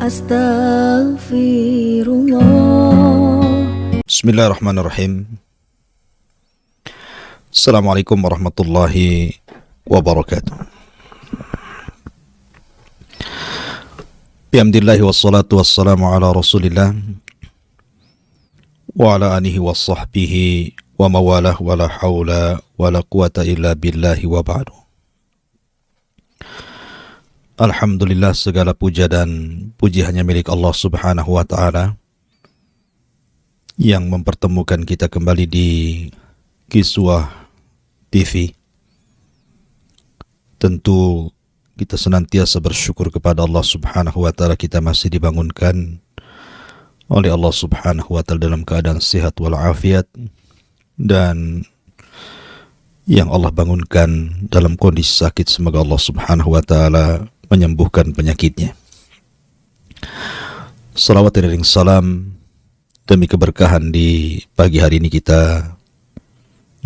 Astaghfirullah. Bismillahirrahmanirrahim. Assalamualaikum warahmatullahi wabarakatuh. Bihamdillahi wassalatu wassalamu ala rasulillah wa ala alihi wa sahbihi wa mawalah wa la hawla wa la quwata illa billahi wa ba'du. Alhamdulillah, segala puja dan puji hanya milik Allah subhanahu wa ta'ala yang mempertemukan kita kembali di Kiswah TV. Tentu kita senantiasa bersyukur kepada Allah subhanahu wa ta'ala, kita masih dibangunkan oleh Allah subhanahu wa ta'ala dalam keadaan sehat walafiat, dan yang Allah bangunkan dalam kondisi sakit, semoga Allah subhanahu wa ta'ala menyembuhkan penyakitnya. Salawat dan salam demi keberkahan di pagi hari ini kita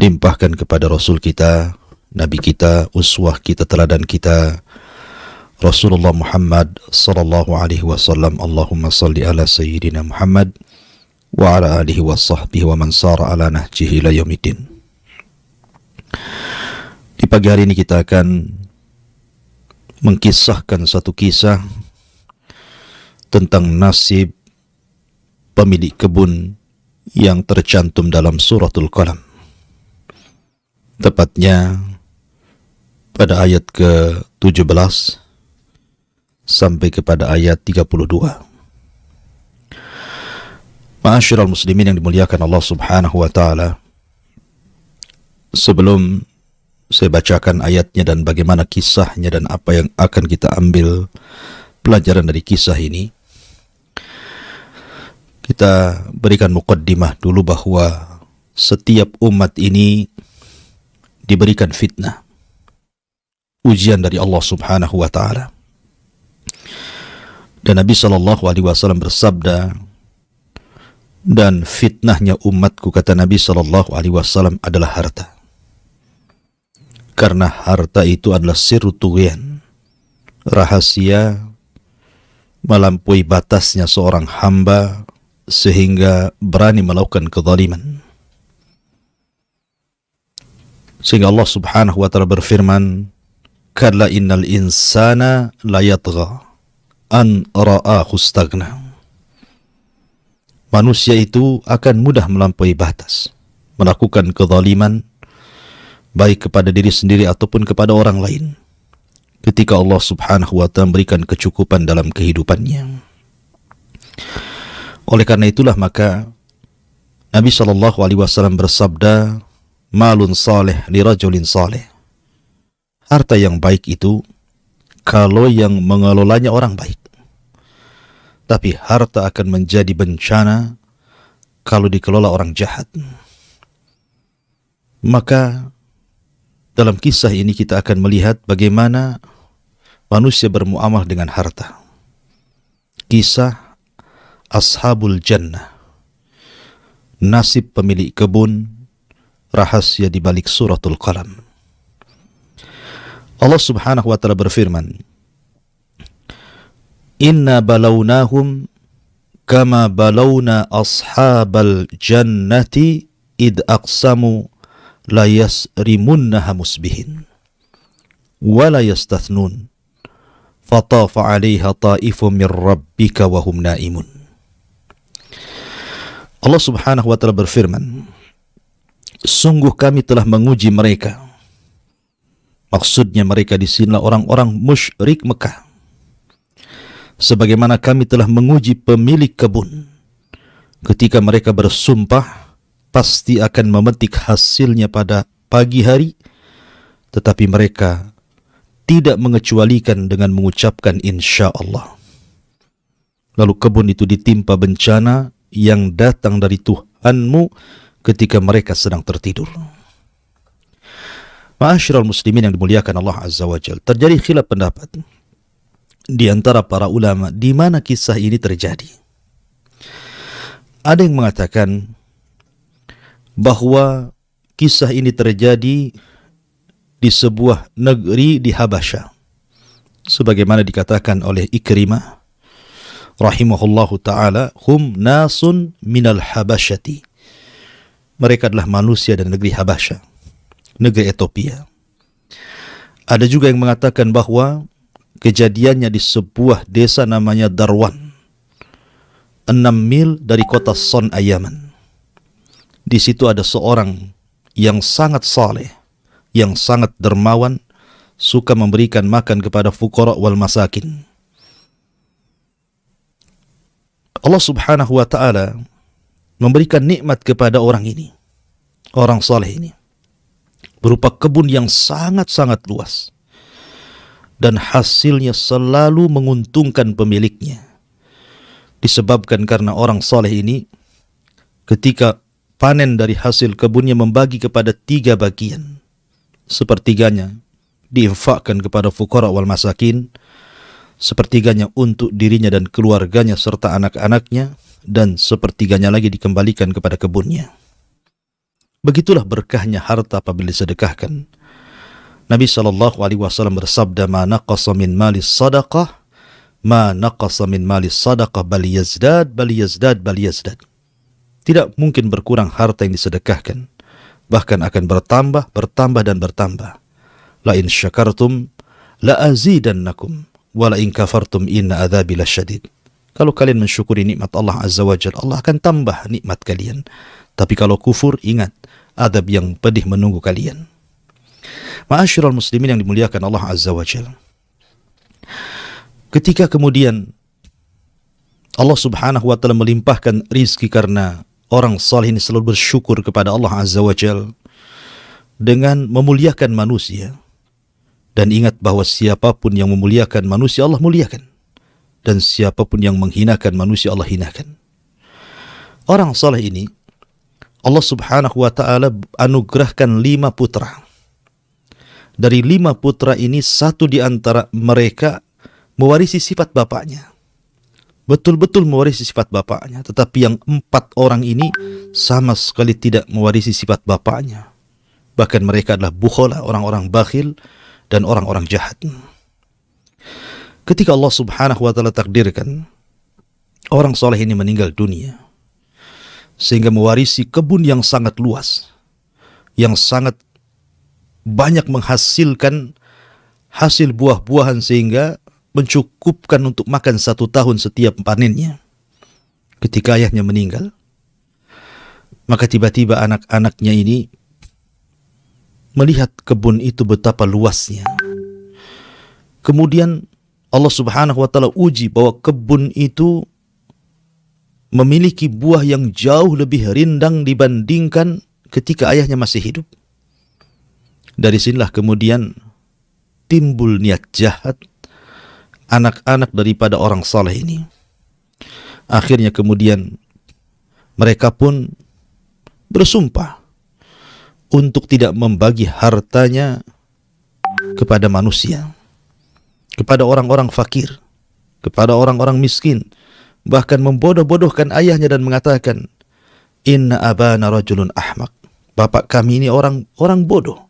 limpahkan kepada Rasul kita, Nabi kita, uswah kita, teladan kita, Rasulullah Muhammad sallallahu alaihi wasallam. Allahumma salli ala sayyidina Muhammad wa ala alihi wa sahbihi wa man sara ala nahjihi ila yaumiddin. Di pagi hari ini kita akan mengkisahkan satu kisah tentang nasib pemilik kebun yang tercantum dalam suratul Qalam, tepatnya pada ayat ke-17 sampai kepada ayat 32. Ma'asyiral muslimin yang dimuliakan Allah subhanahu wa ta'ala, sebelum saya bacakan ayatnya dan bagaimana kisahnya dan apa yang akan kita ambil pelajaran dari kisah ini, kita berikan muqaddimah dulu bahwa setiap umat ini diberikan fitnah, ujian dari Allah subhanahu wa ta'ala. Dan Nabi SAW bersabda, dan fitnahnya umatku, kata Nabi SAW, adalah harta. Karena harta itu adalah sirru tughyan, rahasia melampaui batasnya seorang hamba sehingga berani melakukan kezaliman. Sehingga Allah subhanahu wa ta'ala berfirman, kalla innal insana layatgha an ra'ahu istaghna. Manusia itu akan mudah melampaui batas, melakukan kezaliman, baik kepada diri sendiri ataupun kepada orang lain, ketika Allah subhanahu wa ta'ala memberikan kecukupan dalam kehidupannya. Oleh karena itulah maka Nabi SAW bersabda, malun saleh li rajulin saleh. Harta yang baik itu kalau yang mengelolanya orang baik, tapi harta akan menjadi bencana kalau dikelola orang jahat. Maka dalam kisah ini kita akan melihat bagaimana manusia bermuamalah dengan harta. Kisah Ashabul Jannah, nasib pemilik kebun, rahasia di balik suratul Qalam. Allah subhanahu wa ta'ala berfirman, inna balawnahum kama balawna ashabal jannati id aqsamu la yasrimunnaha musbihin wa la yastathnun fatafa 'alaiha ta'ifun min rabbika wa hum naimun. Allah subhanahu wa ta'ala berfirman, sungguh kami telah menguji mereka. Maksudnya mereka di sini orang-orang musyrik Mekah, sebagaimana kami telah menguji pemilik kebun ketika mereka bersumpah pasti akan memetik hasilnya pada pagi hari, tetapi mereka tidak mengecualikan dengan mengucapkan insya Allah. Lalu kebun itu ditimpa bencana yang datang dari Tuhanmu ketika mereka sedang tertidur. Ma'asyiral muslimin yang dimuliakan Allah Azza wa Jalla, terjadi khilaf pendapat di antara para ulama di mana kisah ini terjadi. Ada yang mengatakan bahwa kisah ini terjadi di sebuah negeri di Habasyah, sebagaimana dikatakan oleh Ikrimah rahimahullahu ta'ala, hum nasun minal habasyati. Mereka adalah manusia dari negeri Habasya, negeri Ethiopia. Ada juga yang mengatakan bahwa kejadiannya di sebuah desa namanya Darwan, 6 mil dari kota Son'a, Yaman. Di situ ada seorang yang sangat saleh, yang sangat dermawan, suka memberikan makan kepada fuqara wal masakin. Allah subhanahu wa ta'ala memberikan nikmat kepada orang ini, orang saleh ini, berupa kebun yang sangat-sangat luas, dan hasilnya selalu menguntungkan pemiliknya. Disebabkan karena orang saleh ini ketika panen dari hasil kebunnya membagi kepada 3 bagian. Sepertiganya diinfakkan kepada fuqara wal masakin, sepertiganya untuk dirinya dan keluarganya serta anak-anaknya, dan sepertiganya lagi dikembalikan kepada kebunnya. Begitulah berkahnya harta apabila disedekahkan. Nabi SAW bersabda, ma naqasa min malis sadaqah, ma naqasa min malis sadaqah, bal yazdad, bal yazdad, bal yazdad. Tidak mungkin berkurang harta yang disedekahkan, bahkan akan bertambah, bertambah, dan bertambah. La in syakartum la azidannakum wa la in kafartum inna adzabi lasyadid. Kalau kalian mensyukuri nikmat Allah Azza wa Jalla, Allah akan tambah nikmat kalian. Tapi kalau kufur, ingat, adab yang pedih menunggu kalian. Ma'asyiral muslimin yang dimuliakan Allah Azza wa Jalla, ketika kemudian Allah subhanahu wa ta'ala melimpahkan rizki karena orang saleh ini selalu bersyukur kepada Allah Azza wa Jalla dengan memuliakan manusia. Dan ingat bahwa siapapun yang memuliakan manusia, Allah muliakan. Dan siapapun yang menghinakan manusia, Allah hinakan. Orang saleh ini Allah subhanahu wa ta'ala anugerahkan 5 putra. Dari 5 putra ini, 1 di antara mereka mewarisi sifat bapaknya. Betul-betul mewarisi sifat bapaknya. Tetapi yang 4 orang ini sama sekali tidak mewarisi sifat bapaknya. Bahkan mereka adalah bukhala, orang-orang bakhil, dan orang-orang jahat. Ketika Allah subhanahu wa ta'ala takdirkan orang soleh ini meninggal dunia, sehingga mewarisi kebun yang sangat luas, yang sangat banyak menghasilkan hasil buah-buahan sehingga mencukupkan untuk makan 1 tahun setiap panennya. Ketika ayahnya meninggal, maka tiba-tiba anak-anaknya ini melihat kebun itu betapa luasnya. Kemudian Allah subhanahu wa ta'ala uji bahwa kebun itu memiliki buah yang jauh lebih rindang dibandingkan ketika ayahnya masih hidup. Dari sinilah kemudian timbul niat jahat anak-anak daripada orang saleh ini. Akhirnya kemudian mereka pun bersumpah untuk tidak membagi hartanya kepada manusia, kepada orang-orang fakir, kepada orang-orang miskin, bahkan membodoh-bodohkan ayahnya dan mengatakan, inna abana rajulun ahmak, bapak kami ini orang bodoh.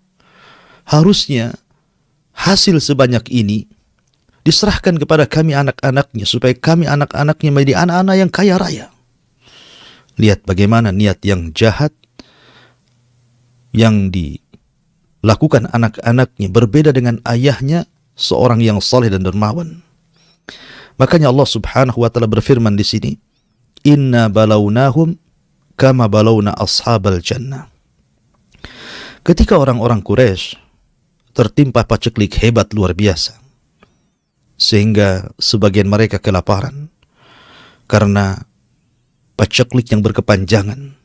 Harusnya hasil sebanyak ini diserahkan kepada kami anak-anaknya, supaya kami anak-anaknya menjadi anak-anak yang kaya raya. Lihat bagaimana niat yang jahat yang dilakukan anak-anaknya berbeda dengan ayahnya, seorang yang saleh dan dermawan. Makanya Allah subhanahu wa ta'ala berfirman di sini, inna balawnahum kama balawna ashabal jannah. Ketika orang-orang Quraisy tertimpa paceklik hebat luar biasa, sehingga sebagian mereka kelaparan karena paceklik yang berkepanjangan,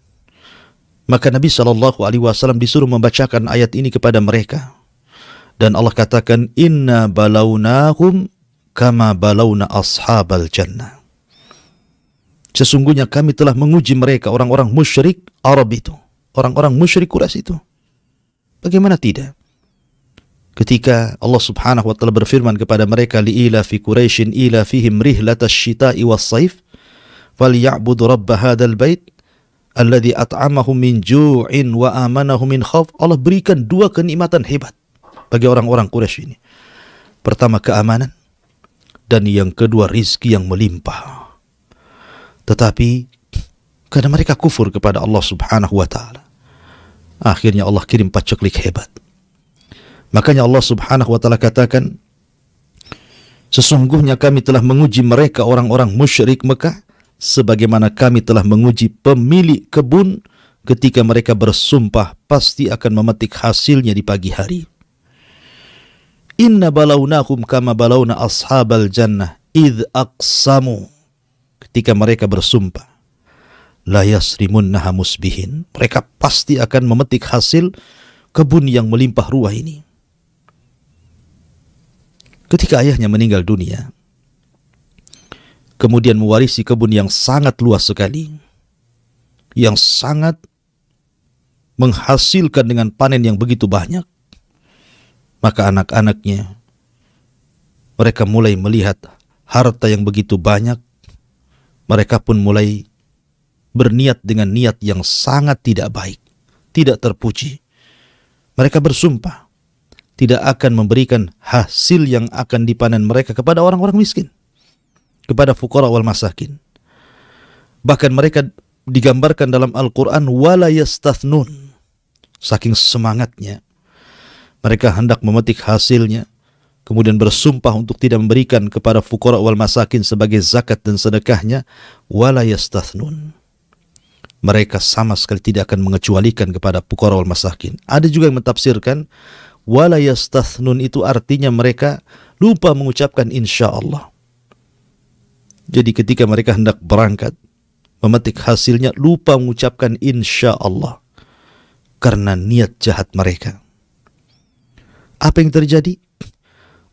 maka Nabi SAW disuruh membacakan ayat ini kepada mereka. Dan Allah katakan, inna balawnahum kama balawna ashabal jannah. Sesungguhnya kami telah menguji mereka, orang-orang musyrik Arab itu, orang-orang musyrik Quraisy itu. Bagaimana tidak? Ketika Allah subhanahu wa ta'ala berfirman kepada mereka, li'ila fi Quraisyin ila fihim rihlatash syita'i was saif falyabudu rabb hadzal bait alladzi at'amahum min ju'in wa amanahum min khauf. Allah berikan 2 kenikmatan hebat bagi orang-orang Quraisy ini. Pertama, keamanan, dan yang kedua, rizki yang melimpah. Tetapi karena mereka kufur kepada Allah Subhanahu wa ta'ala, akhirnya Allah kirim paceklik hebat. Makanya Allah Subhanahu wa ta'ala katakan, sesungguhnya kami telah menguji mereka orang-orang musyrik Mekah sebagaimana kami telah menguji pemilik kebun ketika mereka bersumpah pasti akan memetik hasilnya di pagi hari. Inna balawnahum kama balawna ashabal jannah idh aqsamu, ketika mereka bersumpah la yasrimunnaha musbihin, mereka pasti akan memetik hasil kebun yang melimpah ruah ini. Ketika ayahnya meninggal dunia, kemudian mewarisi kebun yang sangat luas sekali, yang sangat menghasilkan dengan panen yang begitu banyak, maka anak-anaknya, mereka mulai melihat harta yang begitu banyak, mereka pun mulai berniat dengan niat yang sangat tidak baik, tidak terpuji. Mereka bersumpah tidak akan memberikan hasil yang akan dipanen mereka kepada orang-orang miskin, kepada fuqara wal masakin. Bahkan mereka digambarkan dalam Al-Quran wala yastathnun. Saking semangatnya mereka hendak memetik hasilnya, kemudian bersumpah untuk tidak memberikan kepada fuqara wal masakin sebagai zakat dan sedekahnya, wala yastathnun. Mereka sama sekali tidak akan mengecualikan kepada fuqara wal masakin. Ada juga yang mentafsirkan wala yastathnun itu artinya mereka lupa mengucapkan insya Allah. Jadi ketika mereka hendak berangkat memetik hasilnya, lupa mengucapkan insya Allah karena niat jahat mereka. Apa yang terjadi?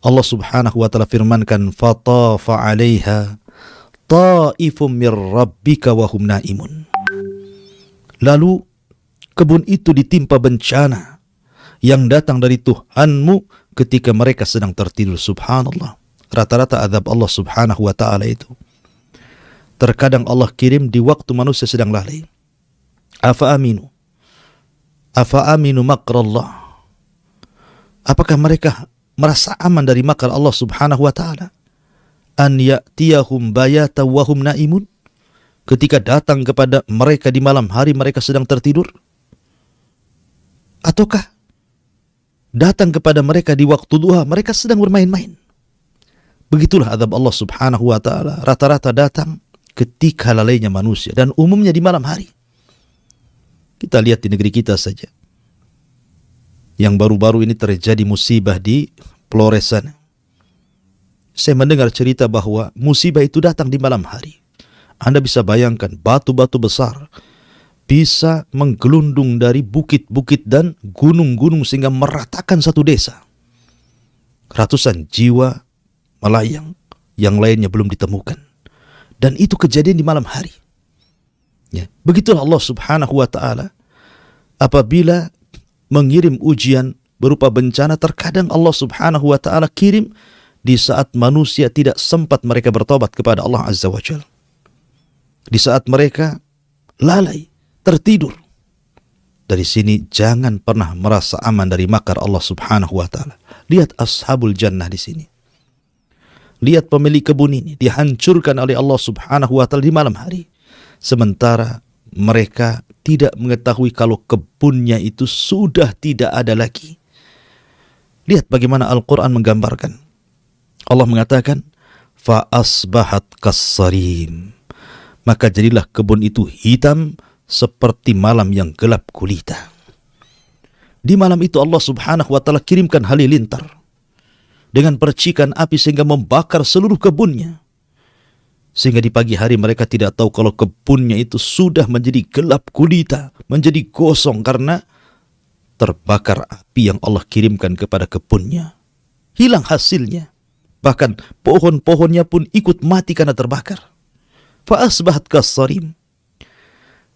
Allah Subhanahu wa ta'ala firmankan, fatafa 'alaiha ta'ifum mir rabbika wa hum naimun. Lalu kebun itu ditimpa bencana yang datang dari Tuhanmu ketika mereka sedang tertidur. Subhanallah. Rata-rata azab Allah Subhanahu wa ta'ala itu terkadang Allah kirim di waktu manusia sedang lalai. Afa aminu makrallah. Apakah mereka merasa aman dari makar Allah Subhanahu wa ta'ala? An ya'tiyahum bayata wa hum naimun, ketika datang kepada mereka di malam hari mereka sedang tertidur? Ataukah datang kepada mereka di waktu duha mereka sedang bermain-main? Begitulah azab Allah Subhanahu wa ta'ala. Rata-rata datang ketika lalainya manusia, dan umumnya di malam hari. Kita lihat di negeri kita saja, yang baru-baru ini terjadi musibah di Flores sana. Saya mendengar cerita bahwa musibah itu datang di malam hari. Anda bisa bayangkan batu-batu besar bisa menggelundung dari bukit-bukit dan gunung-gunung sehingga meratakan satu desa. Ratusan jiwa melayang, yang lainnya belum ditemukan. Dan itu kejadian di malam hari. Ya, begitulah Allah Subhanahu wa ta'ala apabila mengirim ujian berupa bencana, terkadang Allah Subhanahu wa ta'ala kirim di saat manusia tidak sempat mereka bertobat kepada Allah Azza wa Jalla. Di saat mereka lalai, tertidur. Dari sini jangan pernah merasa aman dari makar Allah Subhanahu wa ta'ala. Lihat ashabul jannah di sini. Lihat pemilik kebun ini dihancurkan oleh Allah Subhanahu wa ta'ala di malam hari. Sementara mereka tidak mengetahui kalau kebunnya itu sudah tidak ada lagi. Lihat bagaimana Al-Quran menggambarkan. Allah mengatakan, فَأَصْبَحَتْ كَالصَّرِيمِ, maka jadilah kebun itu hitam seperti malam yang gelap gulita. Di malam itu Allah Subhanahu wa ta'ala kirimkan halilintar dengan percikan api sehingga membakar seluruh kebunnya. Sehingga di pagi hari mereka tidak tahu kalau kebunnya itu sudah menjadi gelap gulita, menjadi gosong karena terbakar api yang Allah kirimkan kepada kebunnya. Hilang hasilnya. Bahkan pohon-pohonnya pun ikut mati karena terbakar. Fa'asbahat kassarim.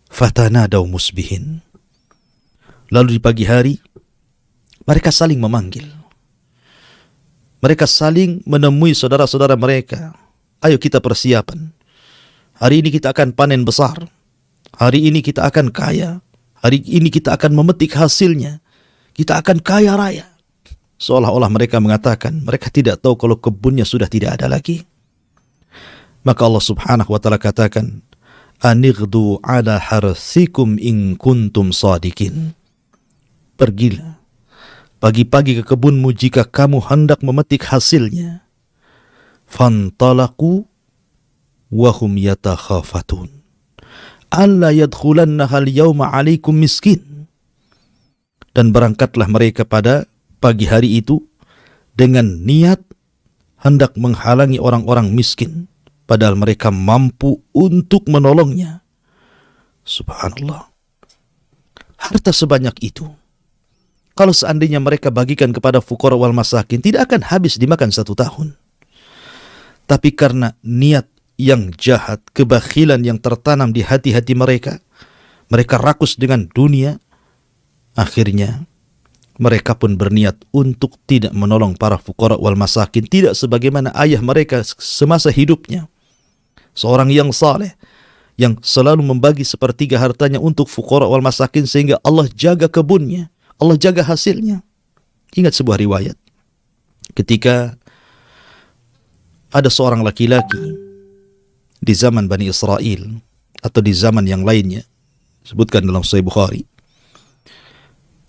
Fatanadaw musbihin. Lalu di pagi hari mereka saling memanggil. Mereka saling menemui saudara-saudara mereka. Ayo kita persiapan. Hari ini kita akan panen besar. Hari ini kita akan kaya. Hari ini kita akan memetik hasilnya. Kita akan kaya raya. Seolah-olah mereka mengatakan mereka tidak tahu kalau kebunnya sudah tidak ada lagi. Maka Allah Subhanahu wa ta'ala katakan, Anighdu ala harthikum in kuntum sadikin. Pergilah pagi-pagi ke kebunmu jika kamu hendak memetik hasilnya. Fantalaku wahum yatakhafatun alla yadkhulannaha al-yawma alaikum miskin. Dan berangkatlah mereka pada pagi hari itu dengan niat hendak menghalangi orang-orang miskin, padahal mereka mampu untuk menolongnya. Subhanallah. Harta sebanyak itu, kalau seandainya mereka bagikan kepada fuqara wal masakin, tidak akan habis dimakan 1 tahun. Tapi karena niat yang jahat, kebakhilan yang tertanam di hati-hati mereka, mereka rakus dengan dunia, akhirnya mereka pun berniat untuk tidak menolong para fuqara wal masakin, tidak sebagaimana ayah mereka semasa hidupnya, seorang yang saleh, yang selalu membagi 1/3 hartanya untuk fuqara wal masakin, sehingga Allah jaga kebunnya, Allah jaga hasilnya. Ingat sebuah riwayat, ketika ada seorang laki-laki di zaman Bani Israel atau di zaman yang lainnya, sebutkan dalam Sahih Bukhari,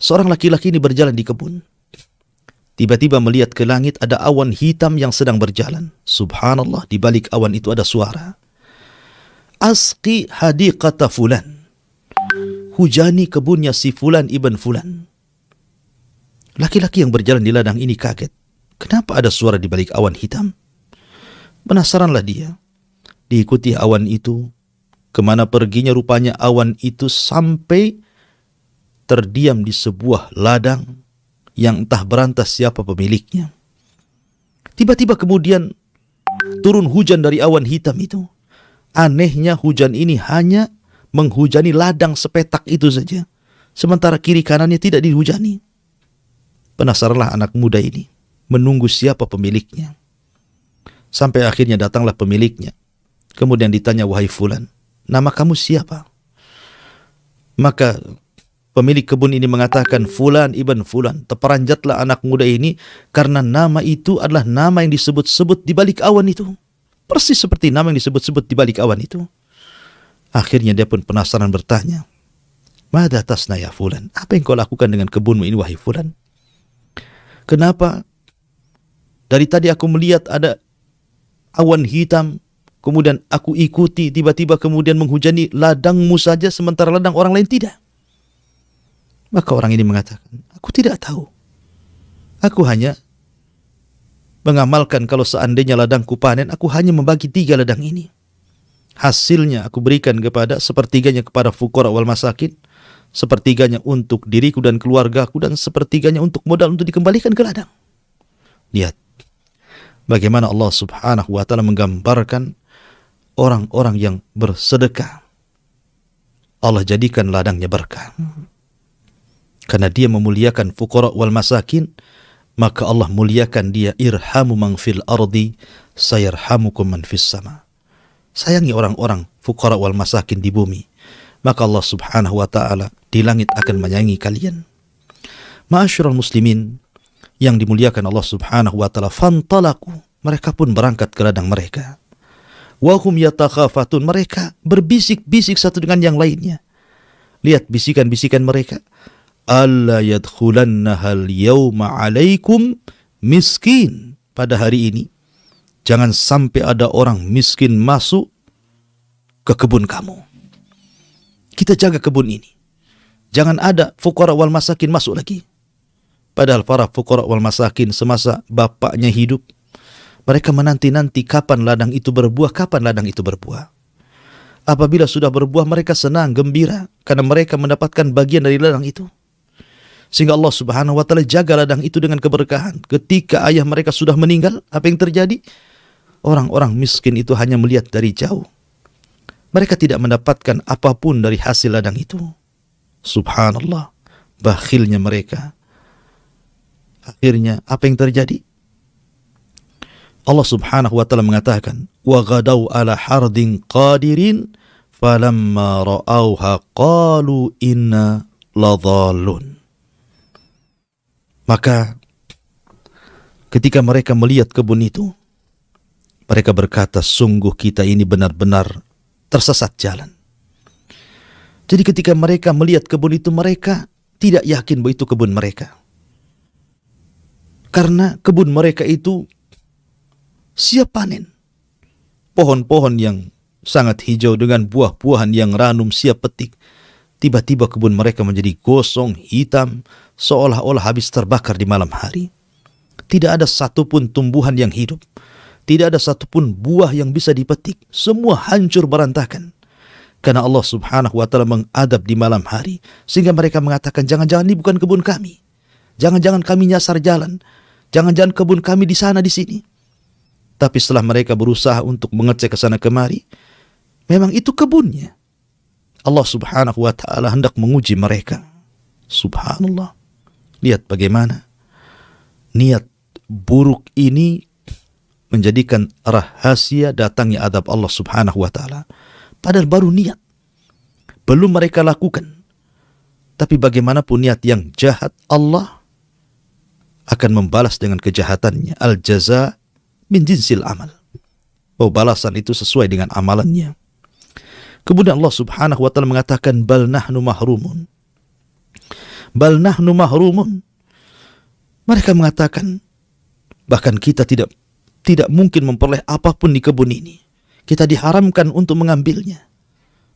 seorang laki-laki ini berjalan di kebun. Tiba-tiba melihat ke langit ada awan hitam yang sedang berjalan. Subhanallah, di balik awan itu ada suara. Asqi hadiqata fulan. Hujani kebunnya si fulan ibn fulan. Laki-laki yang berjalan di ladang ini kaget. Kenapa ada suara di balik awan hitam? Penasaranlah dia. Diikuti awan itu. Kemana perginya rupanya awan itu sampai terdiam di sebuah ladang yang entah berantas siapa pemiliknya. Tiba-tiba kemudian turun hujan dari awan hitam itu. Anehnya hujan ini hanya menghujani ladang sepetak itu saja, sementara kiri kanannya tidak dihujani. Penasaranlah anak muda ini, menunggu siapa pemiliknya. Sampai akhirnya datanglah pemiliknya. Kemudian ditanya, wahai fulan, nama kamu siapa? Maka pemilik kebun ini mengatakan, fulan ibn fulan. Terperanjatlah anak muda ini karena nama itu adalah nama yang disebut-sebut di balik awan itu. Persis seperti nama yang disebut-sebut di balik awan itu. Akhirnya dia pun penasaran bertanya, Mada tasna ya fulan? Apa yang kau lakukan dengan kebunmu ini, wahai fulan? Kenapa dari tadi aku melihat ada awan hitam, kemudian aku ikuti, tiba-tiba kemudian menghujani ladangmu saja, sementara ladang orang lain tidak? Maka orang ini mengatakan, aku tidak tahu. Aku hanya mengamalkan kalau seandainya ladangku panen, aku hanya membagi 3 ladang ini. Hasilnya aku berikan kepada 1/3-nya kepada fuqara wal masakin, 1/3-nya untuk diriku dan keluargaku, dan 1/3-nya untuk modal untuk dikembalikan ke ladang. Lihat bagaimana Allah subhanahu wa ta'ala menggambarkan orang-orang yang bersedekah. Allah jadikan ladangnya berkah. Karena dia memuliakan fuqara wal masakin, maka Allah muliakan dia. Irhamu man fil ardi sayarhamukum man fis sama. Sayangi orang-orang fuqara wal masakin di bumi, maka Allah subhanahu wa ta'ala di langit akan menyayangi kalian. Ma'asyiral muslimin yang dimuliakan Allah subhanahu wa ta'ala, fantalaku, mereka pun berangkat ke ladang mereka. Wahum yatakhafatun, mereka berbisik-bisik satu dengan yang lainnya. Lihat bisikan-bisikan mereka. Alla yadkhulannahal yawma alaikum miskin. Pada hari ini jangan sampai ada orang miskin masuk ke kebun kamu. Kita jaga kebun ini. Jangan ada fuqara wal masakin masuk lagi. Padahal para fuqara wal masakin semasa bapaknya hidup, mereka menanti-nanti kapan ladang itu berbuah, kapan ladang itu berbuah. Apabila sudah berbuah, mereka senang, gembira, karena mereka mendapatkan bagian dari ladang itu. Sehingga Allah subhanahu wa ta'ala jaga ladang itu dengan keberkahan. Ketika ayah mereka sudah meninggal, apa yang terjadi? Orang-orang miskin itu hanya melihat dari jauh. Mereka tidak mendapatkan apapun dari hasil ladang itu. Subhanallah, bakhilnya mereka. Akhirnya apa yang terjadi? Allah subhanahu wa ta'ala mengatakan, wa ghadaw ala hardin qadirin falamma ra'awha qalu inna ladhallun. Maka ketika mereka melihat kebun itu, mereka berkata, sungguh kita ini benar-benar tersesat jalan. Jadi ketika mereka melihat kebun itu, mereka tidak yakin bahwa itu kebun mereka. Karena kebun mereka itu siap panen. Pohon-pohon yang sangat hijau dengan buah-buahan yang ranum siap petik. Tiba-tiba kebun mereka menjadi gosong, hitam, seolah-olah habis terbakar di malam hari. Tidak ada satupun tumbuhan yang hidup. Tidak ada satupun buah yang bisa dipetik. Semua hancur berantakan. Karena Allah subhanahu wa ta'ala mengadab di malam hari. Sehingga mereka mengatakan, jangan-jangan ini bukan kebun kami. Jangan-jangan kami nyasar jalan. Jangan-jangan kebun kami di sana di sini. Tapi setelah mereka berusaha untuk mengecek ke sana kemari, memang itu kebunnya. Allah subhanahu wa ta'ala hendak menguji mereka. Subhanallah. Lihat bagaimana niat buruk ini menjadikan rahasia datangnya adab Allah subhanahu wa ta'ala. Padahal baru niat. Belum mereka lakukan. Tapi bagaimanapun niat yang jahat, Allah akan membalas dengan kejahatannya. Al-jaza min jinsil amal. Oh, balasan itu sesuai dengan amalannya. Kemudian Allah subhanahu wa ta'ala mengatakan, bal nahnu mahrumun. Bal nahnu mahrumun. Mereka mengatakan, bahkan kita tidak mungkin memperoleh apapun di kebun ini. Kita diharamkan untuk mengambilnya.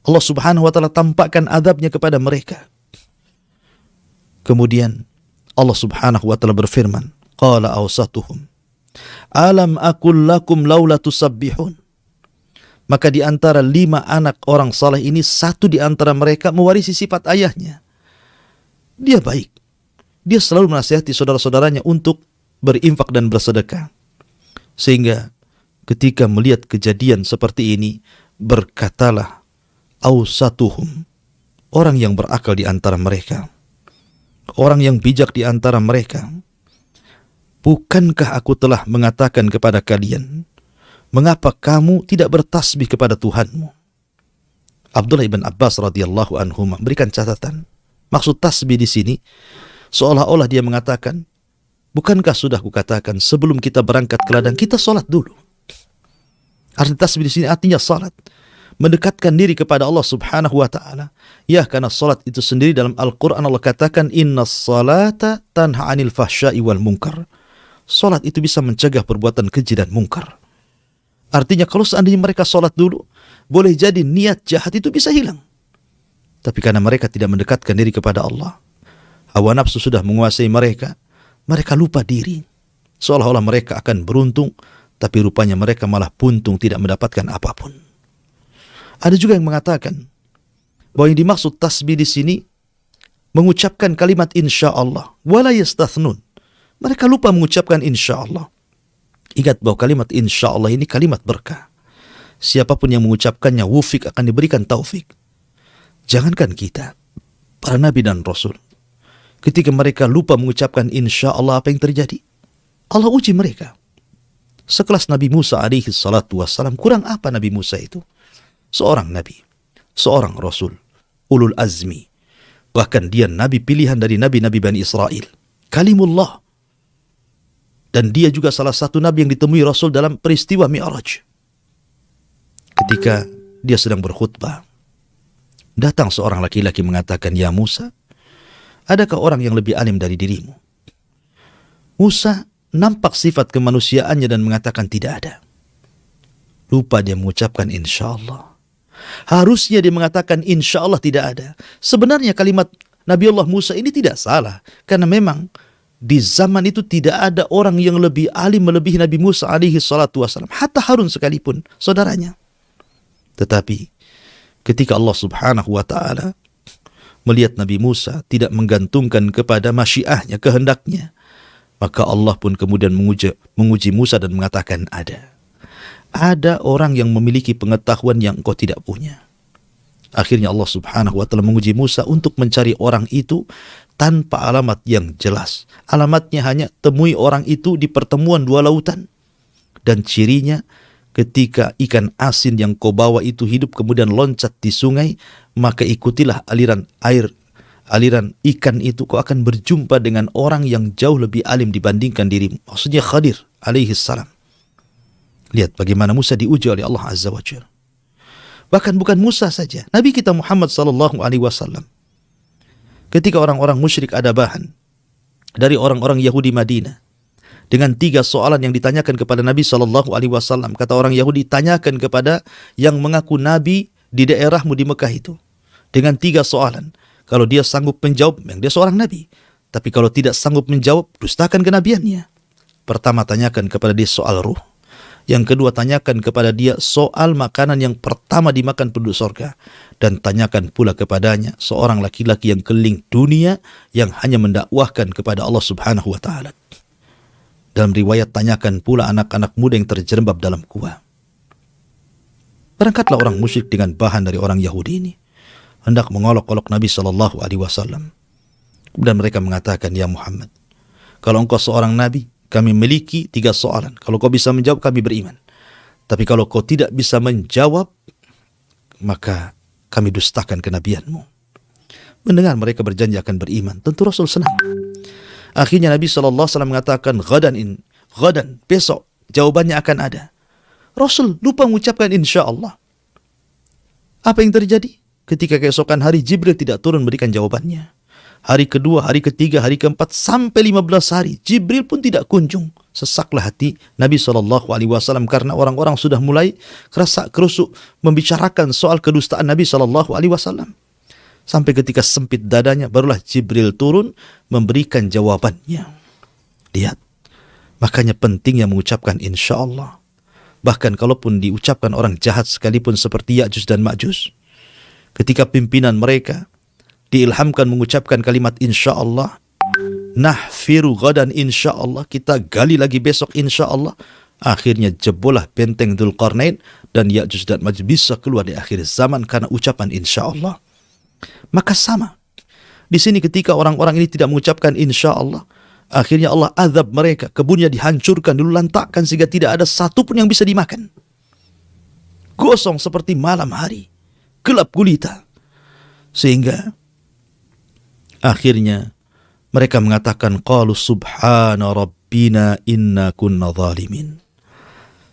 Allah subhanahu wa ta'ala tampakkan adabnya kepada mereka. Kemudian Allah subhanahu wa ta'ala berfirman, qala awsatuhum, alam akul lakum laula tusabbihun. Maka di antara 5 anak orang saleh ini, 1 di antara mereka mewarisi sifat ayahnya. Dia baik. Dia selalu menasihati saudara-saudaranya untuk berinfak dan bersedekah. Sehingga ketika melihat kejadian seperti ini, berkatalah awsatuhum, orang yang berakal di antara mereka, orang yang bijak di antara mereka, bukankah aku telah mengatakan kepada kalian, mengapa kamu tidak bertasbih kepada Tuhanmu? Abdullah ibn Abbas radhiyallahu anhu memberikan catatan. Maksud tasbih di sini seolah-olah dia mengatakan, bukankah sudah kukatakan sebelum kita berangkat ke ladang kita salat dulu? Arti tasbih di sini artinya salat, mendekatkan diri kepada Allah subhanahu wa ta'ala. Ya, karena salat itu sendiri dalam Al-Quran Allah katakan, innas salata tanha anil fahsya'i wal munkar. Salat itu bisa mencegah perbuatan keji dan mungkar. Artinya kalau seandainya mereka sholat dulu, boleh jadi niat jahat itu bisa hilang. Tapi karena mereka tidak mendekatkan diri kepada Allah, hawa nafsu sudah menguasai mereka, mereka lupa diri. Seolah-olah mereka akan beruntung, tapi rupanya mereka malah buntung, tidak mendapatkan apapun. Ada juga yang mengatakan bahwa yang dimaksud tasbih di sini mengucapkan kalimat insya Allah, wala yastathnun. Mereka lupa mengucapkan insya Allah. Ingat bahwa kalimat insya Allah ini kalimat berkah. Siapapun yang mengucapkannya wufik akan diberikan taufik. Jangankan kita, para nabi dan rasul, ketika mereka lupa mengucapkan insya Allah, apa yang terjadi? Allah uji mereka. Sekelas Nabi Musa alaihi salatu wassalam, kurang apa Nabi Musa itu? Seorang nabi, seorang rasul, ulul azmi. Bahkan dia nabi pilihan dari nabi-nabi Bani Israel. Kalimullah. Dan dia juga salah satu nabi yang ditemui Rasul dalam peristiwa Mi'raj. Ketika dia sedang berkhutbah, datang seorang laki-laki mengatakan, ya Musa, adakah orang yang lebih alim dari dirimu? Musa nampak sifat kemanusiaannya dan mengatakan tidak ada. Lupa dia mengucapkan insya Allah. Harusnya dia mengatakan insya Allah tidak ada. Sebenarnya kalimat Nabiullah Musa ini tidak salah. Karena memang di zaman itu tidak ada orang yang lebih alim melebihi Nabi Musa alaihi salatu wassalam. Hatta Harun sekalipun, saudaranya. Tetapi ketika Allah subhanahu wa ta'ala melihat Nabi Musa tidak menggantungkan kepada masyiahnya, kehendaknya, maka Allah pun kemudian menguji Musa dan mengatakan ada. Ada orang yang memiliki pengetahuan yang engkau tidak punya. Akhirnya Allah subhanahu wa ta'ala menguji Musa untuk mencari orang itu tanpa alamat yang jelas. Alamatnya hanya temui orang itu di pertemuan 2 lautan. Dan cirinya ketika ikan asin yang kau bawa itu hidup kemudian loncat di sungai, maka ikutilah aliran air, aliran ikan itu, kau akan berjumpa dengan orang yang jauh lebih alim dibandingkan dirimu. Maksudnya Khadir alaihi salam. Lihat bagaimana Musa diuji oleh Allah Azza wa Jalla. Bahkan bukan Musa saja, Nabi kita Muhammad sallallahu alaihi wasallam. Ketika orang-orang musyrik Adabahan dari orang-orang Yahudi Madinah dengan 3 soalan yang ditanyakan kepada Nabi sallallahu alaihi wasallam, kata orang Yahudi, tanyakan kepada yang mengaku nabi di daerahmu di Mekah itu dengan 3 soalan. Kalau dia sanggup menjawab, memang dia seorang nabi. Tapi kalau tidak sanggup menjawab, dustakan kenabiannya. Pertama, tanyakan kepada dia soal ruh. Yang kedua, tanyakan kepada dia soal makanan yang pertama dimakan penduduk surga. Dan tanyakan pula kepadanya seorang laki-laki yang keliling dunia yang hanya mendakwahkan kepada Allah subhanahu wa ta'ala. Dalam riwayat, tanyakan pula anak-anak muda yang terjerembab dalam gua. Berangkatlah orang musyrik dengan bahan dari orang Yahudi ini, hendak mengolok-olok Nabi sallallahu alaihi wasallam. Kemudian mereka mengatakan, ya Muhammad, kalau engkau seorang nabi, kami memiliki 3 soalan. Kalau kau bisa menjawab, kami beriman. Tapi kalau kau tidak bisa menjawab, maka kami dustakan kenabianmu. Mendengar mereka berjanji akan beriman, tentu Rasul senang. Akhirnya Nabi SAW mengatakan, Ghadan, besok, jawabannya akan ada. Rasul lupa mengucapkan insya Allah. Apa yang terjadi? Ketika keesokan hari, Jibril tidak turun memberikan jawabannya. Hari kedua, hari ketiga, hari keempat, sampai 15 hari, Jibril pun tidak kunjung. Sesaklah hati Nabi SAW karena orang-orang sudah mulai kerasa-kerusuk membicarakan soal kedustaan Nabi SAW. Sampai ketika sempit dadanya, barulah Jibril turun memberikan jawabannya. Lihat, makanya pentingnya mengucapkan insya Allah. Bahkan kalaupun diucapkan orang jahat sekalipun seperti Ya'juj dan Ma'juj, ketika pimpinan mereka diilhamkan mengucapkan kalimat insya Allah, nahfiru ghadan insya Allah, kita gali lagi besok insya Allah. Akhirnya jebolah benteng Dzulqarnain dan Ya'juj dan Ma'juj bisa keluar di akhir zaman karena ucapan insya Allah. Maka sama di sini, ketika orang-orang ini tidak mengucapkan insya Allah, akhirnya Allah azab mereka, kebunnya dihancurkan, dilantakkan sehingga tidak ada satu pun yang bisa dimakan. Gosong seperti malam hari, gelap gulita. Sehingga akhirnya mereka mengatakan, qalu subhana rabbina inna kunna zalimin.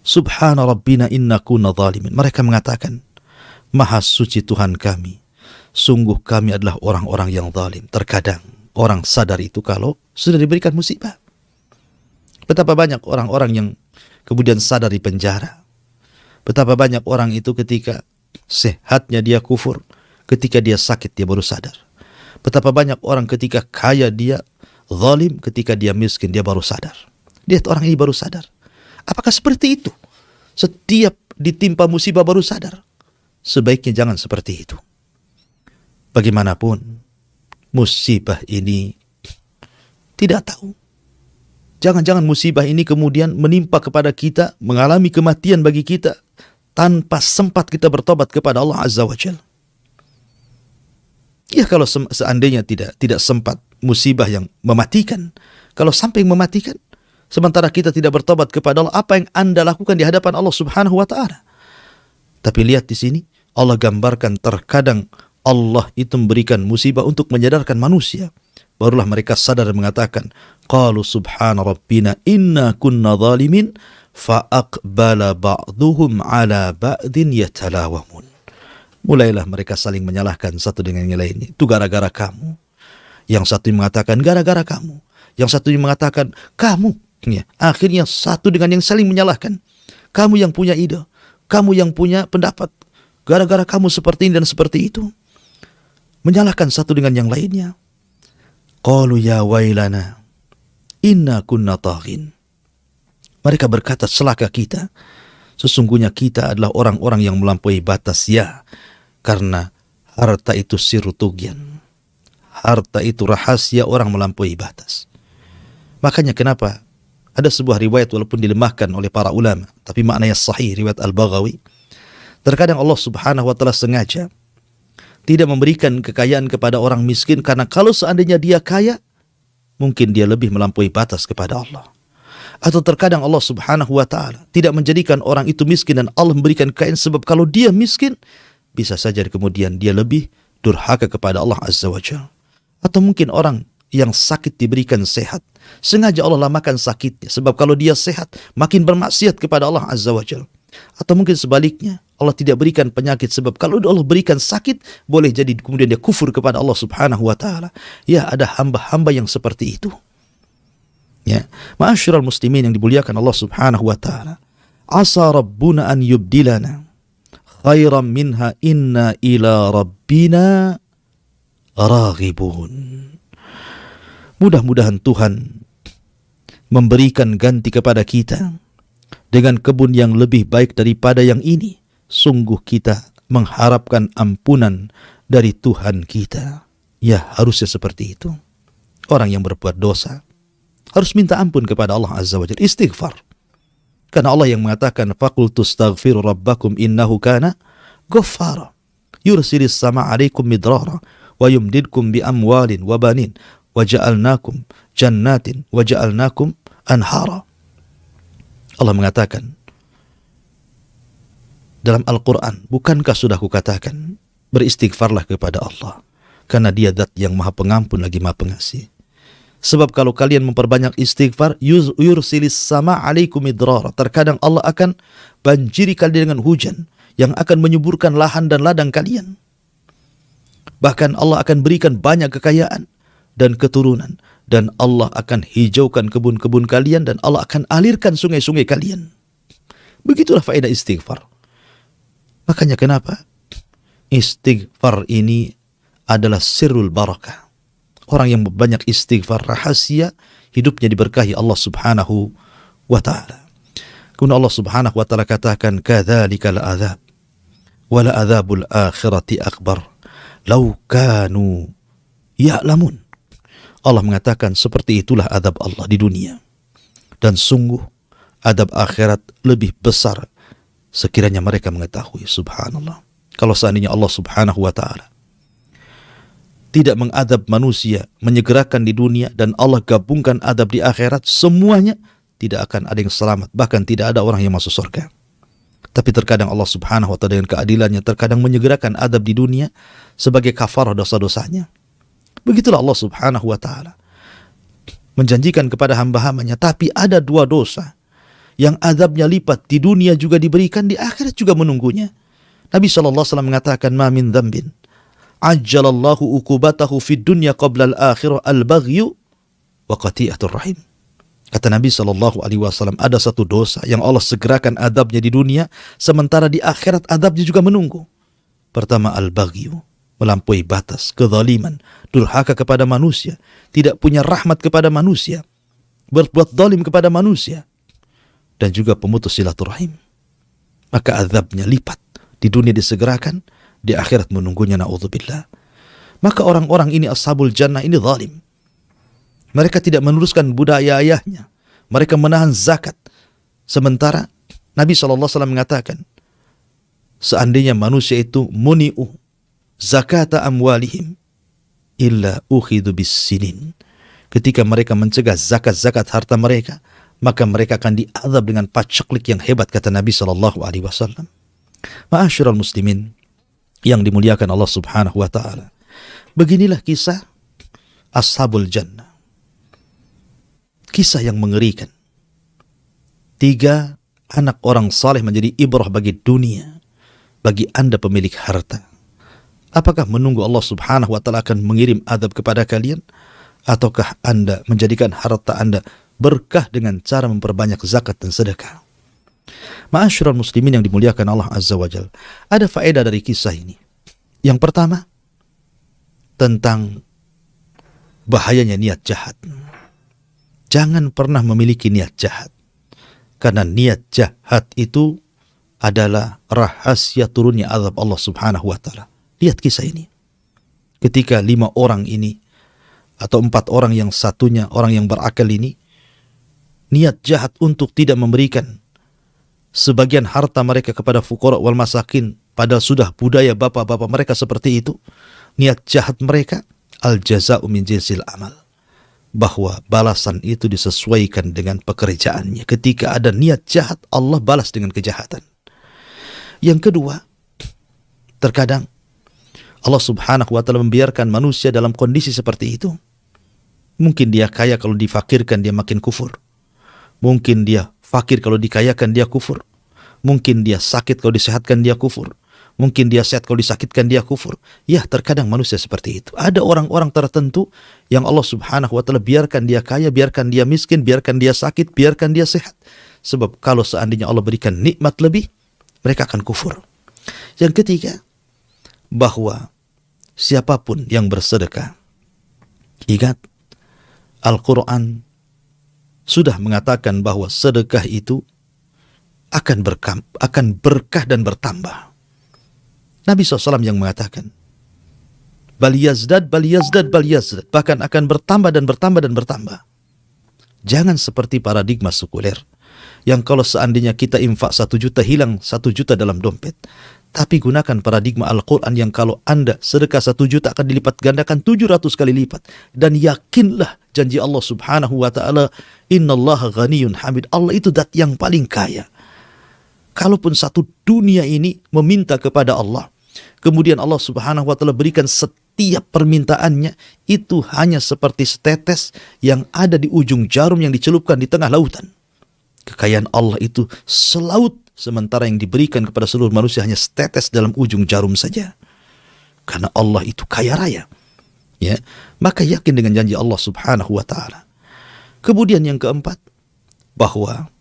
Subhana rabbina inna kunna zalimin. Mereka mengatakan, maha suci Tuhan kami, sungguh kami adalah orang-orang yang zalim. Terkadang orang sadar itu kalau sudah diberikan musibah. Betapa banyak orang-orang yang kemudian sadar di penjara. Betapa banyak orang itu ketika sehatnya dia kufur, ketika dia sakit dia baru sadar. Betapa banyak orang ketika kaya dia zalim, ketika dia miskin dia baru sadar. Lihat, orang ini baru sadar. Apakah seperti itu? Setiap ditimpa musibah baru sadar? Sebaiknya jangan seperti itu. Bagaimanapun, musibah ini tidak tahu. Jangan-jangan musibah ini kemudian menimpa kepada kita, mengalami kematian bagi kita, tanpa sempat kita bertobat kepada Allah Azza wa Jalla. Ya, kalau seandainya tidak sempat musibah yang mematikan, kalau sampai mematikan, sementara kita tidak bertobat kepada Allah, apa yang Anda lakukan di hadapan Allah Subhanahu wa ta'ala? Tapi lihat di sini, Allah gambarkan terkadang Allah itu memberikan musibah untuk menyadarkan manusia. Barulah mereka sadar dan mengatakan, qalu subhana rabbina inna kunna zalimin fa aqbala ba'duhum ala ba'din yatalawamun. Mulailah mereka saling menyalahkan satu dengan yang lainnya. Itu gara-gara kamu. Yang satu mengatakan gara-gara kamu. Yang satu mengatakan kamu. Ya, akhirnya satu dengan yang saling menyalahkan. Kamu yang punya ide, kamu yang punya pendapat. Gara-gara kamu seperti ini dan seperti itu. Menyalahkan satu dengan yang lainnya. Qalu ya wailana inna kunna taghin. Mereka berkata, celaka kita. Sesungguhnya kita adalah orang-orang yang melampaui batas. Ya, karena harta itu sirru tughyan. Harta itu rahasia orang melampaui batas. Makanya kenapa ada sebuah riwayat walaupun dilemahkan oleh para ulama, tapi maknanya sahih, riwayat Al-Baghawi. Terkadang Allah Subhanahu wa ta'ala sengaja tidak memberikan kekayaan kepada orang miskin, karena kalau seandainya dia kaya, mungkin dia lebih melampaui batas kepada Allah. Atau terkadang Allah Subhanahu wa ta'ala tidak menjadikan orang itu miskin dan Allah memberikan kekayaan, sebab kalau dia miskin, bisa saja kemudian dia lebih durhaka kepada Allah Azza wa Jalla. Atau mungkin orang yang sakit diberikan sehat, sengaja Allah lamakan sakitnya, sebab kalau dia sehat makin bermaksiat kepada Allah Azza wa Jalla. Atau mungkin sebaliknya, Allah tidak berikan penyakit sebab kalau Allah berikan sakit, boleh jadi kemudian dia kufur kepada Allah Subhanahu wa taala. Ya, ada hamba-hamba yang seperti itu. Ya, ma'asyiral muslimin yang dimuliakan Allah Subhanahu wa taala. Asa rabbuna an yubdilana khairan minha inna ila rabbina raghibun. Mudah-mudahan Tuhan memberikan ganti kepada kita dengan kebun yang lebih baik daripada yang ini. Sungguh kita mengharapkan ampunan dari Tuhan kita. Ya, harusnya seperti itu. Orang yang berbuat dosa harus minta ampun kepada Allah Azza wa Jalla, istighfar. Karena Allah yang mengatakan, faqultu astaghfiru rabbakum innahu kana ghaffara yursilis sama alaikum midrara wa yumdidkum bi amwalin wa banin wa ja'alnakum jannatin wa ja'alnakum anhara. Allah mengatakan dalam Al-Quran, bukankah sudah kukatakan, beristighfarlah kepada Allah, karena dia zat yang maha pengampun lagi maha pengasih. Sebab kalau kalian memperbanyak istighfar, yursilis sama alaikum idrara, terkadang Allah akan banjiri kalian dengan hujan, yang akan menyuburkan lahan dan ladang kalian. Bahkan Allah akan berikan banyak kekayaan dan keturunan, dan Allah akan hijaukan kebun-kebun kalian, dan Allah akan alirkan sungai-sungai kalian. Begitulah faedah istighfar. Makanya kenapa istighfar ini adalah sirrul barakah. Orang yang banyak istighfar, rahasia hidupnya diberkahi Allah Subhanahu wa ta'ala. Kemudian Allah Subhanahu wa ta'ala katakan, kadzalikal adzab wala adzabul akhirati akbar law kanu ya'lamun. Allah mengatakan seperti itulah adab Allah di dunia, dan sungguh adab akhirat lebih besar sekiranya mereka mengetahui. Subhanallah. Kalau seandainya Allah Subhanahu wa ta'ala tidak mengadab manusia, menyegerakan di dunia, dan Allah gabungkan adab di akhirat, semuanya tidak akan ada yang selamat, bahkan tidak ada orang yang masuk surga. Tapi terkadang Allah Subhanahu wa ta'ala dengan keadilannya terkadang menyegerakan adab di dunia sebagai kafarah dosa-dosanya. Begitulah Allah Subhanahu wa ta'ala menjanjikan kepada hamba-hambanya. Tapi ada dua dosa yang azabnya lipat, di dunia juga diberikan, di akhirat juga menunggunya. Nabi SAW mengatakan, ma min dzambin ajjalallahu uqubatahu fid dunya qabla al-akhirah al-baghyu wa qati'atur rahim. Kata Nabi SAW, ada satu dosa yang Allah segerakan adabnya di dunia, sementara di akhirat adabnya juga menunggu. Pertama, al-baghyu, melampaui batas, kezaliman, durhaka kepada manusia, tidak punya rahmat kepada manusia, berbuat zalim kepada manusia, dan juga pemutus silaturahim. Maka azabnya lipat, di dunia disegerakan, di akhirat menunggunya, na'udzubillah. Maka orang-orang ini ashabul jannah ini zalim. Mereka tidak meneruskan budaya ayahnya, mereka menahan zakat. Sementara Nabi SAW mengatakan, seandainya manusia itu muni'u zakata amwalihim illa ukhidu bis sinin, ketika mereka mencegah zakat-zakat harta mereka, maka mereka akan diazab dengan paceklik yang hebat, kata Nabi SAW. Ma'asyiral muslimin yang dimuliakan Allah Subhanahu wa ta'ala, beginilah kisah ashabul jannah, kisah yang mengerikan. 3 anak orang saleh menjadi ibrah bagi dunia, bagi Anda pemilik harta. Apakah menunggu Allah Subhanahu wa ta'ala akan mengirim azab kepada kalian, ataukah Anda menjadikan harta Anda berkah dengan cara memperbanyak zakat dan sedekah? Ma'asyiral muslimin yang dimuliakan Allah Azza wa Jalla, ada faedah dari kisah ini. Yang pertama, tentang bahayanya niat jahat. Jangan pernah memiliki niat jahat, karena niat jahat itu adalah rahasia turunnya azab Allah Subhanahu wa ta'ala. Lihat kisah ini. Ketika 5 orang ini, atau 4 orang yang satunya orang yang berakal ini, niat jahat untuk tidak memberikan sebagian harta mereka kepada fuqara wal masakin, padahal sudah budaya bapak-bapak mereka seperti itu. Niat jahat mereka, al jaza'u min jinsil amal, bahwa balasan itu disesuaikan dengan pekerjaannya. Ketika ada niat jahat, Allah balas dengan kejahatan. Yang kedua, terkadang Allah Subhanahu wa ta'ala membiarkan manusia dalam kondisi seperti itu. Mungkin dia kaya, kalau difakirkan dia makin kufur. Mungkin dia fakir, kalau dikayakan dia kufur. Mungkin dia sakit, kalau disehatkan dia kufur. Mungkin dia sehat, kalau disakitkan dia kufur. Ya, terkadang manusia seperti itu. Ada orang-orang tertentu yang Allah subhanahu wa ta'ala biarkan dia kaya, biarkan dia miskin, biarkan dia sakit, biarkan dia sehat. Sebab kalau seandainya Allah berikan nikmat lebih, mereka akan kufur. Yang ketiga, bahwa siapapun yang bersedekah, ingat, Al-Quran sudah mengatakan bahwa sedekah itu akan berkah dan bertambah. Nabi SAW yang mengatakan, bal yazdad, bal yazdad, bal yazdad, bahkan akan bertambah dan bertambah dan bertambah. Jangan seperti paradigma sekuler, yang kalau seandainya kita infak 1 juta, hilang 1 juta dalam dompet. Tapi gunakan paradigma Al-Quran yang kalau Anda sedekah 1 juta akan dilipat gandakan 700 kali lipat. Dan yakinlah janji Allah subhanahu wa ta'ala, innallaha ghaniyun hamid. Allah itu zat yang paling kaya. Kalaupun satu dunia ini meminta kepada Allah, kemudian Allah subhanahu wa ta'ala berikan setiap permintaannya, itu hanya seperti setetes yang ada di ujung jarum yang dicelupkan di tengah lautan. Kekayaan Allah itu selaut, sementara yang diberikan kepada seluruh manusia hanya setetes dalam ujung jarum saja. Karena Allah itu kaya raya. Ya, maka yakin dengan janji Allah subhanahu wa ta'ala. Kemudian yang keempat, bahwa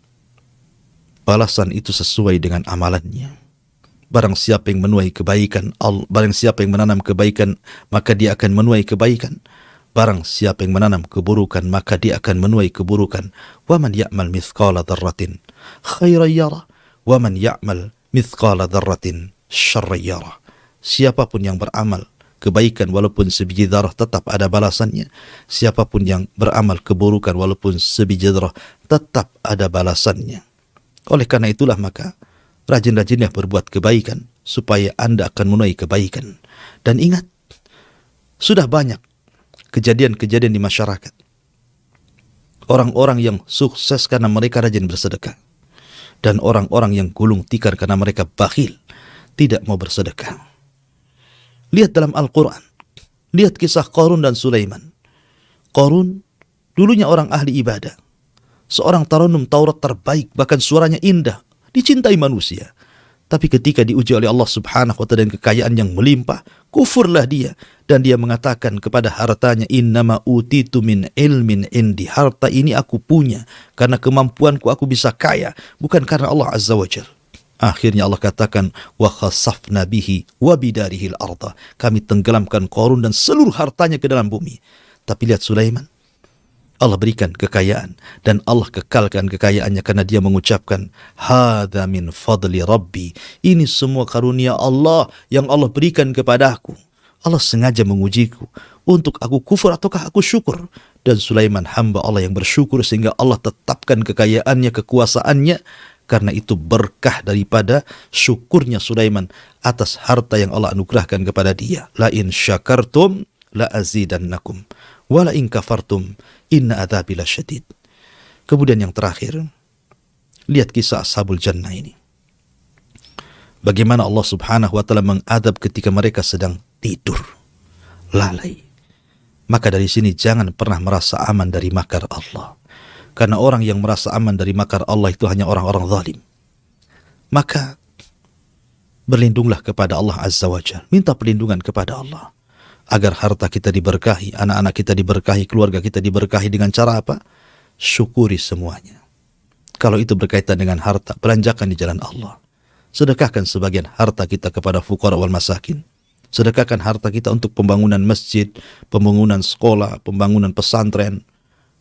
balasan itu sesuai dengan amalannya. Barang siapa yang menuai kebaikan, barang siapa yang menanam kebaikan, maka dia akan menuai kebaikan. Barang siapa yang menanam keburukan, maka dia akan menuai keburukan. Wa man ya'mal mithqala dzarratin khairan yarah, wa man ya'mal mithqala dzarratin syarran yarah. Siapapun yang beramal kebaikan walaupun sebiji zarah, tetap ada balasannya. Siapapun yang beramal keburukan walaupun sebiji zarah, tetap ada balasannya. Oleh karena itulah maka rajin-rajinlah berbuat kebaikan supaya Anda akan menuai kebaikan. Dan ingat, sudah banyak kejadian-kejadian di masyarakat. Orang-orang yang sukses karena mereka rajin bersedekah. Dan orang-orang yang gulung tikar karena mereka bakhil, tidak mau bersedekah. Lihat dalam Al-Quran. Lihat kisah Qarun dan Sulaiman. Qarun dulunya orang ahli ibadah. Seorang tarannum Taurat terbaik, bahkan suaranya indah, dicintai manusia. Tapi ketika diuji oleh Allah subhanahu wa ta'ala dengan kekayaan yang melimpah, kufurlah dia. Dan dia mengatakan kepada hartanya, innama utitu min ilmin indi. Harta ini aku punya karena kemampuanku, aku bisa kaya, bukan karena Allah azza wa jalla. Akhirnya Allah katakan, wa khasafna bihi wa bidarihil arda. Kami tenggelamkan Qarun dan seluruh hartanya ke dalam bumi. Tapi lihat Sulaiman, Allah berikan kekayaan dan Allah kekalkan kekayaannya karena dia mengucapkan, hadza min fadli rabbi. Ini semua karunia Allah yang Allah berikan kepadaku. Allah sengaja mengujiku untuk aku kufur ataukah aku syukur. Dan Sulaiman hamba Allah yang bersyukur sehingga Allah tetapkan kekayaannya, kekuasaannya. Karena itu berkah daripada syukurnya Sulaiman atas harta yang Allah anugerahkan kepada dia. La in syakartum la azidannakum wa la in kafartum inna adzabi lasyadid. Kemudian yang terakhir, lihat kisah Ashabul Jannah ini. Bagaimana Allah subhanahu wa ta'ala mengadab ketika mereka sedang tidur, lalai. Maka dari sini jangan pernah merasa aman dari makar Allah. Karena orang yang merasa aman dari makar Allah itu hanya orang-orang zalim. Maka berlindunglah kepada Allah azza wa jalla. Minta perlindungan kepada Allah. Agar harta kita diberkahi, anak-anak kita diberkahi, keluarga kita diberkahi dengan cara apa? Syukuri semuanya. Kalau itu berkaitan dengan harta, belanjakan di jalan Allah. Sedekahkan sebagian harta kita kepada fuqara wal masakin. Sedekahkan harta kita untuk pembangunan masjid, pembangunan sekolah, pembangunan pesantren,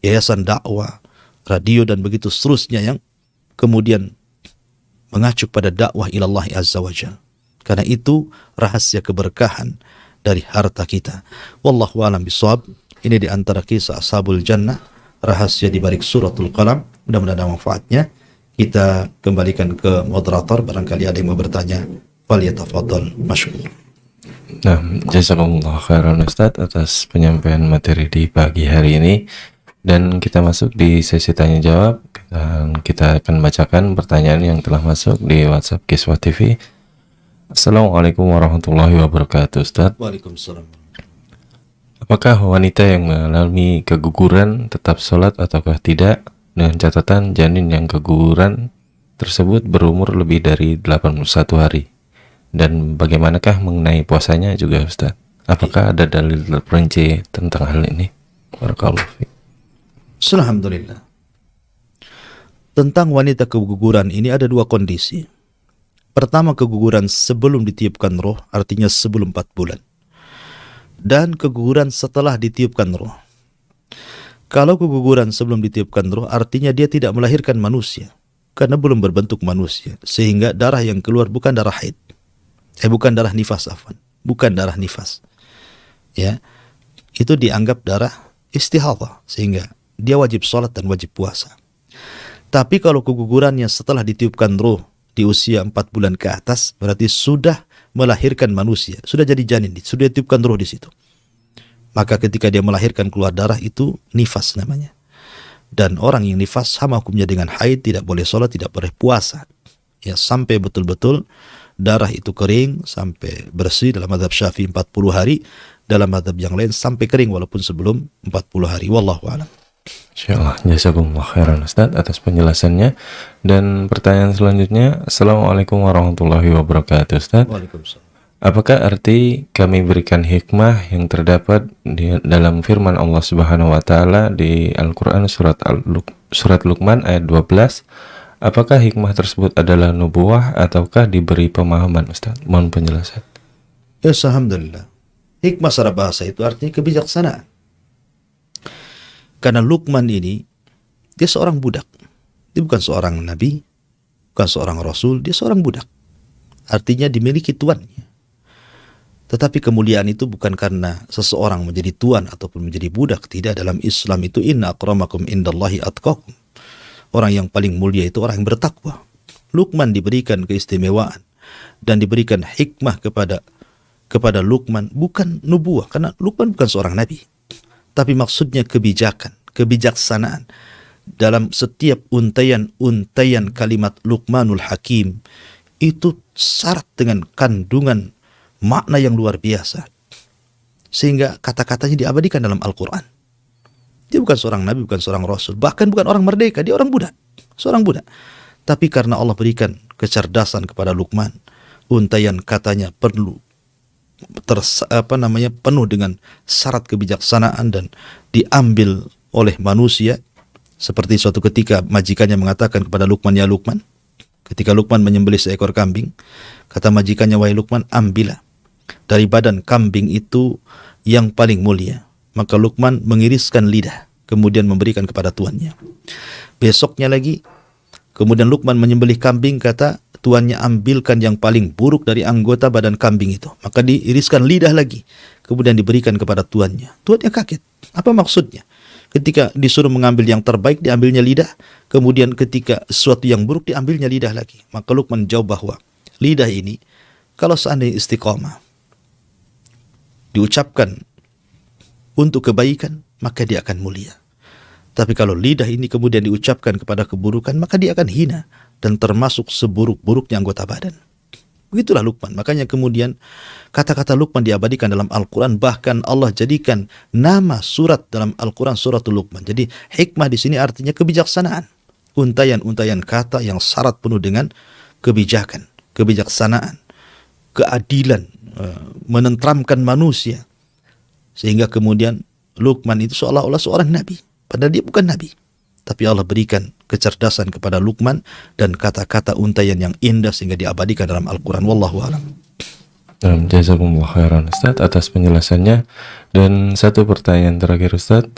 yayasan dakwah, radio dan begitu seterusnya yang kemudian mengacu pada dakwah ilallah azza wa jalla. Karena itu rahasia keberkahan dari harta kita. Wallahu a'lam bishawab. Ini di antara kisah Ashabul Jannah, rahasia di balik suratul Qalam. Mudah-mudahan ada manfaatnya. Kita kembalikan ke moderator, barangkali ada yang mau bertanya. Falyatafadhal mashkur. Nah, jazakumullah khairan Ustaz atas penyampaian materi di pagi hari ini. Dan kita masuk di sesi tanya jawab, dan kita akan bacakan pertanyaan yang telah masuk di WhatsApp Kiswah TV. Assalamualaikum warahmatullahi wabarakatuh, Ustaz. Waalaikumsalam. Apakah wanita yang mengalami keguguran tetap sholat ataukah tidak? Dengan catatan janin yang keguguran tersebut berumur lebih dari 81 hari. Dan bagaimanakah mengenai puasanya juga Ustaz? Apakah ada dalil terperinci tentang hal ini? Barakallahu fiik. Alhamdulillah. Tentang wanita keguguran ini ada dua kondisi. Pertama, keguguran sebelum ditiupkan roh, artinya sebelum 4 bulan. Dan keguguran setelah ditiupkan roh. Kalau keguguran sebelum ditiupkan roh, artinya dia tidak melahirkan manusia. Karena belum berbentuk manusia. Sehingga darah yang keluar bukan darah haid. Bukan darah nifas, afwan. Bukan darah nifas. Ya, itu dianggap darah istihadhah. Sehingga dia wajib sholat dan wajib puasa. Tapi kalau kegugurannya setelah ditiupkan roh di usia 4 bulan ke atas, berarti sudah melahirkan manusia. Sudah jadi janin, sudah ditiupkan roh di situ. Maka ketika dia melahirkan keluar darah itu nifas namanya. Dan orang yang nifas sama hukumnya dengan haid, tidak boleh sholat, tidak boleh puasa. Ya, sampai betul-betul darah itu kering, sampai bersih. Dalam mazhab Syafi'i 40 hari, dalam mazhab yang lain sampai kering walaupun sebelum 40 hari. Wallahu a'lam. Insyaallah, jazakumullah khairan Ustaz atas penjelasannya. Dan pertanyaan selanjutnya, Assalamualaikum warahmatullahi wabarakatuh Ustaz. Waalaikumsalam. Apakah arti kami berikan hikmah yang terdapat dalam firman Allah Subhanahu wa taala di Al-Qur'an surat Luqman ayat 12? Apakah hikmah tersebut adalah nubuwah ataukah diberi pemahaman Ustaz? Mohon penjelasan. Ya, alhamdulillah. Hikmah secara bahasa itu artinya kebijaksanaan. Karena Luqman ini dia seorang budak. Dia bukan seorang nabi, bukan seorang rasul, dia seorang budak. Artinya dimiliki tuannya. Tetapi kemuliaan itu bukan karena seseorang menjadi tuan ataupun menjadi budak. Tidak, dalam Islam itu inna akramakum indallahi atqakum. Orang yang paling mulia itu orang yang bertakwa. Luqman diberikan keistimewaan dan diberikan hikmah kepada Luqman, bukan nubuah, karena Luqman bukan seorang nabi. Tapi maksudnya kebijakan, kebijaksanaan. Dalam setiap untayan-untayan kalimat Luqmanul Hakim itu syarat dengan kandungan makna yang luar biasa. Sehingga kata-katanya diabadikan dalam Al-Quran. Dia bukan seorang nabi, bukan seorang rasul, bahkan bukan orang merdeka, dia orang budak. Seorang budak. Tapi karena Allah berikan kecerdasan kepada Luqman, untayan katanya penuh dengan syarat kebijaksanaan dan diambil oleh manusia. Seperti suatu ketika majikannya mengatakan kepada Luqman, ya Luqman, ketika Luqman menyembelih seekor kambing, kata majikannya, wahai Luqman, ambillah dari badan kambing itu yang paling mulia. Maka Luqman mengiriskan lidah, kemudian memberikan kepada tuannya. Besoknya lagi, kemudian Luqman menyembelih kambing, kata tuannya, ambilkan yang paling buruk dari anggota badan kambing itu. Maka diiriskan lidah lagi, kemudian diberikan kepada tuannya. Tuannya kaget. Apa maksudnya? Ketika disuruh mengambil yang terbaik, diambilnya lidah. Kemudian ketika sesuatu yang buruk, diambilnya lidah lagi. Maka Luqman jawab bahwa lidah ini, kalau seandainya istiqamah, diucapkan untuk kebaikan, maka dia akan mulia. Tapi kalau lidah ini kemudian diucapkan kepada keburukan, maka dia akan hina dan termasuk seburuk-buruknya anggota badan. Begitulah Luqman. Makanya kemudian kata-kata Luqman diabadikan dalam Al-Quran. Bahkan Allah jadikan nama surat dalam Al-Quran suratul Luqman. Jadi hikmah di sini artinya kebijaksanaan. Untayan-untayan kata yang syarat penuh dengan kebijakan, kebijaksanaan, keadilan, menenteramkan manusia. Sehingga kemudian Luqman itu seolah-olah seorang nabi. Padahal dia bukan nabi. Tapi Allah berikan kecerdasan kepada Luqman dan kata-kata untayan yang indah sehingga diabadikan dalam Al-Quran. Wallahu a'lam. Jazakumullah khairan Ustaz atas penjelasannya. Dan satu pertanyaan terakhir Ustaz.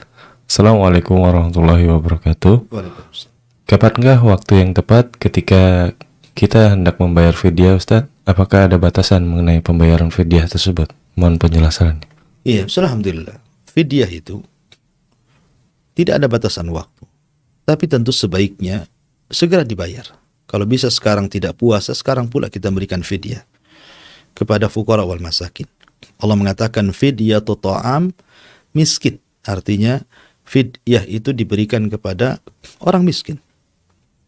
Assalamualaikum warahmatullahi wabarakatuh. Waalaikumsalam. Kapankah waktu yang tepat ketika kita hendak membayar fidyah Ustaz? Apakah ada batasan mengenai pembayaran fidyah tersebut? Mohon penjelasannya. Iya, alhamdulillah. Fidyah itu tidak ada batasan waktu. Tapi tentu sebaiknya segera dibayar. Kalau bisa sekarang tidak puasa, sekarang pula kita berikan fidyah kepada fuqara wal masakin. Allah mengatakan fidyah ta'am miskin. Artinya fidyah itu diberikan kepada orang miskin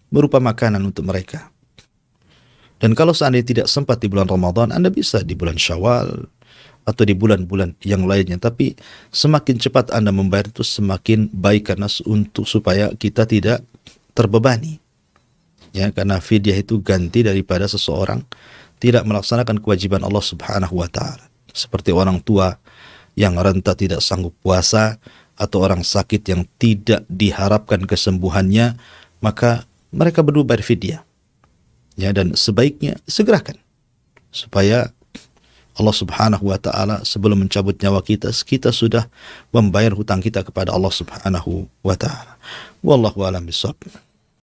berupa makanan untuk mereka. Dan kalau seandainya tidak sempat di bulan Ramadan, Anda bisa di bulan Syawal atau di bulan-bulan yang lainnya. Tapi semakin cepat Anda membayar itu semakin baik, karena supaya kita tidak terbebani. Ya, karena fidyah itu ganti daripada seseorang tidak melaksanakan kewajiban Allah Subhanahu wa taala. Seperti orang tua yang renta tidak sanggup puasa atau orang sakit yang tidak diharapkan kesembuhannya, maka mereka berdua berfidyah. Ya, dan sebaiknya segerakan supaya Allah Subhanahu wa taala sebelum mencabut nyawa kita sudah membayar hutang kita kepada Allah Subhanahu wa taala. Wallahu a'lam bishawab.